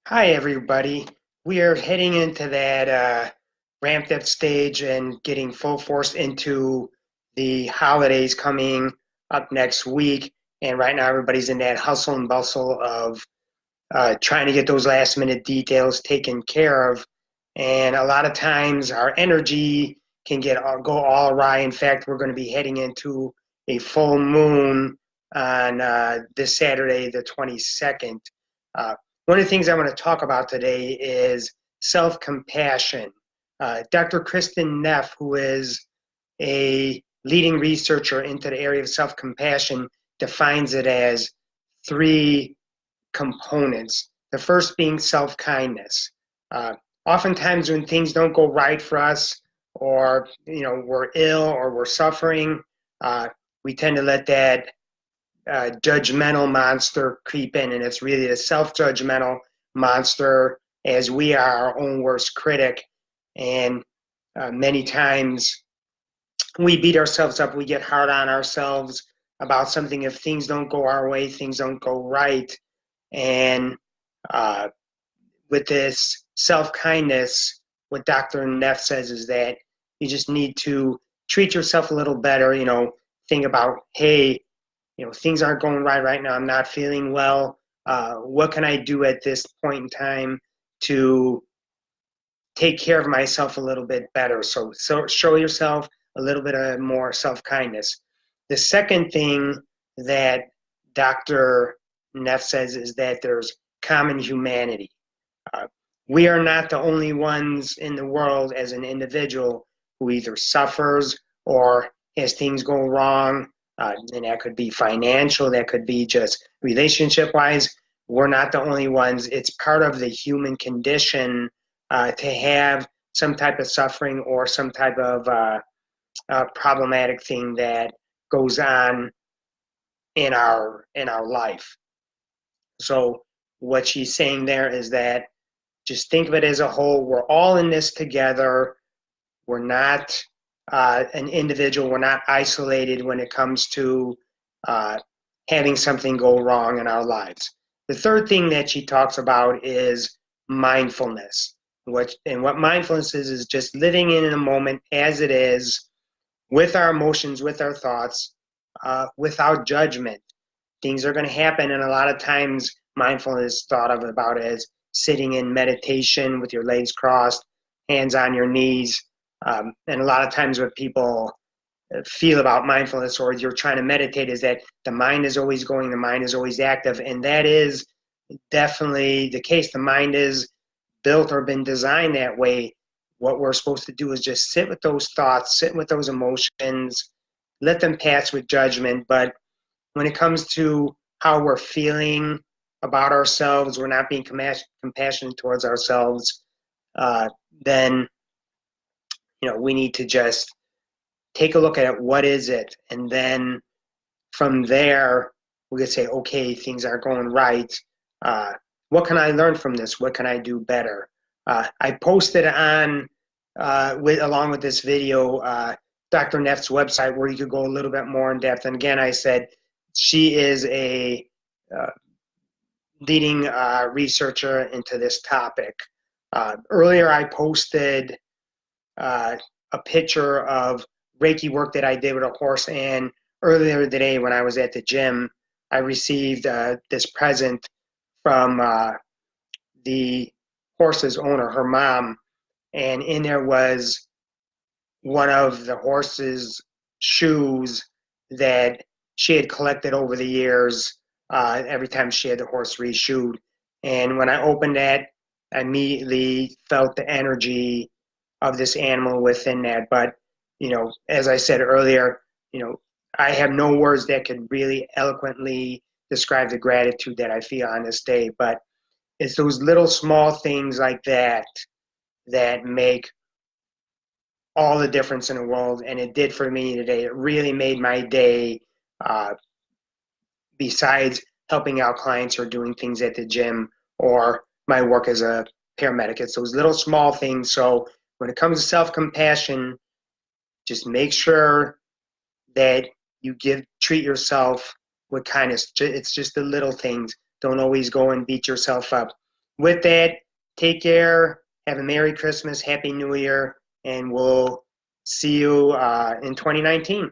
Hi, everybody. We are heading into that ramped up stage and getting full force into the holidays coming up next week. And right now, everybody's in that hustle and bustle of trying to get those last minute details taken care of. And a lot of times, our energy can go all awry. In fact, we're going to be heading into a full moon on this Saturday, the 22nd. Uh, One of the things I want to talk about today is self compassion. Dr. Kristen Neff, who is a leading researcher into the area of self compassion, defines it as three components. The first being self kindness. Uh, Oftentimes, when things don't go right for us, or we're ill or we're suffering, uh, we tend to let that judgmental monster creep in, and it's really the self-judgmental monster, as we are our own worst critic. And many times we beat ourselves up, we get hard on ourselves about something. If things don't go our way, things don't go right. And uh, with this self-kindness, what Dr. Neff says is that you just need to treat yourself a little better. Think about, hey, things aren't going right now. I'm not feeling well. What can I do at this point in time to take care of myself a little bit better? So show yourself a little bit of more self-kindness. The second thing that Dr. Neff says is that there's common humanity. Uh, we are not the only ones in the world as an individual who either suffers or has things go wrong. And that could be financial, that could be just relationship wise. We're not the only ones. It's part of the human condition to have some type of suffering or some type of problematic thing that goes on in our life. So what she's saying there is that just think of it as a whole. We're all in this together. We're not an individual. We're not isolated when it comes to uh, having something go wrong in our lives. The third thing that she talks about is mindfulness. What mindfulness is just living in a moment as it is, with our emotions, with our thoughts, without judgment. Things are going to happen, and a lot of times mindfulness is thought of about as sitting in meditation with your legs crossed, hands on your knees. And a lot of times what people feel about mindfulness, or you're trying to meditate, is that the mind is always going, the mind is always active, and that is definitely the case. The mind is built or been designed that way. What we're supposed to do is just sit with those thoughts, sit with those emotions, let them pass with judgment. But when it comes to how we're feeling about ourselves, we're not being compassionate towards ourselves, then we need to just take a look at it. What is it? And then from there, we could say, okay, things aren't going right. What can I learn from this? What can I do better? I posted on along with this video, Dr. Neff's website, where you could go a little bit more in depth. And again, I said she is a uh, leading researcher into this topic. Earlier, I posted uh, a picture of Reiki work that I did with a horse. And earlier today, when I was at the gym, I received this present from the horse's owner, her mom. And in there was one of the horse's shoes that she had collected over the years, every time she had the horse reshoed. And when I opened that, I immediately felt the energy of this animal within that. But, as I said earlier, I have no words that could really eloquently describe the gratitude that I feel on this day. But it's those little small things like that that make all the difference in the world, and it did for me today. It really made my day. Uh, Besides helping out clients or doing things at the gym or my work as a paramedic, it's those little small things. So when it comes to self-compassion, just make sure that you treat yourself with kindness. It's just the little things. Don't always go and beat yourself up. with that, take care. Have a Merry Christmas, Happy New Year, and we'll see you in 2019.